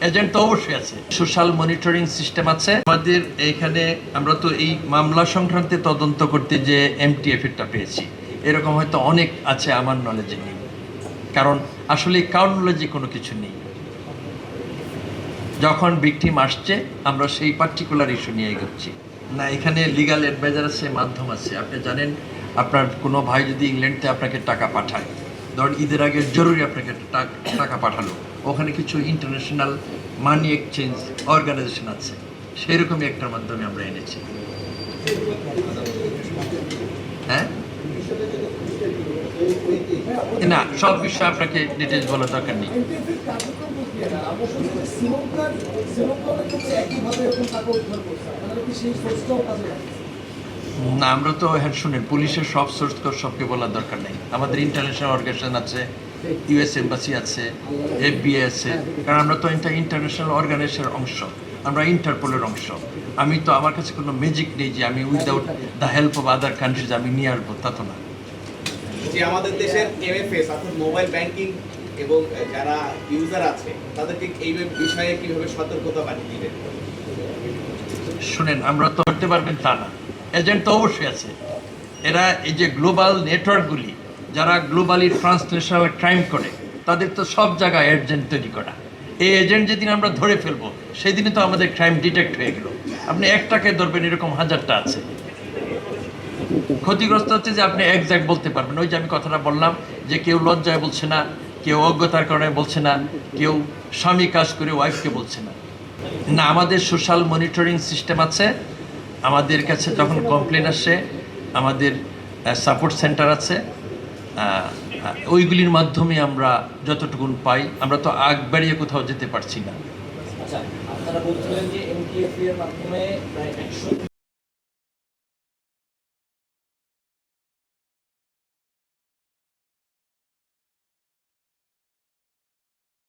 Agent তো অবশ্যই আছে, সোশ্যাল মনিটরিং সিস্টেম আছে আমাদের এখানে। আমরা তো এই মামলা সংক্রান্তে তদন্ত করতে যে এমটিএফ এরটা পেয়েছি, এরকম হয়তো অনেক আছে, আমার নলেজে নেই, কারণ আসলে কারণ নলেজে কোনো কিছু নেই। যখন ভিকটিম আসছে আমরা সেই পার্টিকুলার ইস্যু নিয়ে এগোচ্ছি না। এখানে লিগ্যাল অ্যাডভাইজার আছে, মাধ্যম আছে। আপনি জানেন, আপনার কোনো ভাই যদি ইংল্যান্ডে আপনাকে টাকা পাঠায়, ধরুন ঈদের আগে জরুরি আপনাকে টাকা পাঠালো, ওখানে কিছু ইন্টারন্যাশনাল মানি এক্সচেঞ্জ অর্গানাইজেশন আছে, সেরকমই একটার মাধ্যমে আমরা এনেছি। হ্যাঁ, না, সব বিষয়ে আপনাকে ডিটেলস বলার দরকার নেই। না, আমরা তো হ্যাঁ শুনেন, পুলিশের সব সোর্স সবকে বলার দরকার নেই। আমাদের ইন্টারন্যাশনাল অর্গানাইজেশন আছে, ইউএস এম্বাসি আছে, এফবিআই আছে, কারণ আমরা তো ইন্টারন্যাশনাল অর্গানাইজেশনের অংশ, আমরা ইন্টারপোলের অংশ। আমি তো, আমার কাছে কোনো ম্যাজিক নেই যে আমি without the help of other countries আমি নিয়ে আসবো, তা তো না। যে আমাদের দেশের এমএফএস অর্থাৎ মোবাইল ব্যাংকিং এবং যারা ইউজার আছে তাদেরকে এই বিষয়ে কিভাবে সতর্কতা বানিয়ে দিবেন? শুনেন, আমরা তো করতে পারবেন তা না, এজেন্ট তো অবশ্যই আছে। এরা এই যে গ্লোবাল নেটওয়ার্কগুলি, যারা গ্লোবালি ট্রান্সন্যাশনাল ক্রাইম করে, তাদের তো সব জায়গায় এজেন্ট তৈরি করা। এই এজেন্ট যেদিন আমরা ধরে ফেলবো, সেই দিনই তো আমাদের ক্রাইম ডিটেক্ট হয়ে গেল। আপনি একটাকে ধরবেন, এরকম হাজারটা আছে। ক্ষতিগ্রস্ত হচ্ছে যে আপনি একজ্যাক্ট বলতে পারবেন। ওই যে আমি কথাটা বললাম যে কেউ লজ্জায় বলছে না, কেউ অজ্ঞতার কারণে বলছে না, কেউ স্বামী কাজ করে ওয়াইফকে বলছে না। না, আমাদের সোশ্যাল মনিটরিং সিস্টেম আছে। আমাদের কাছে যখন কমপ্লেন আসে, আমাদের সাপোর্ট সেন্টার আছে, ওইগুলির মাধ্যমে আমরা যতটুকুন পাই। আমরা তো আগ বাড়িয়ে কোথাও যেতে পারছি না। আচ্ছা, আপনারা বলছিলেন যে এমটিএফ এর মাধ্যমে প্রায় 100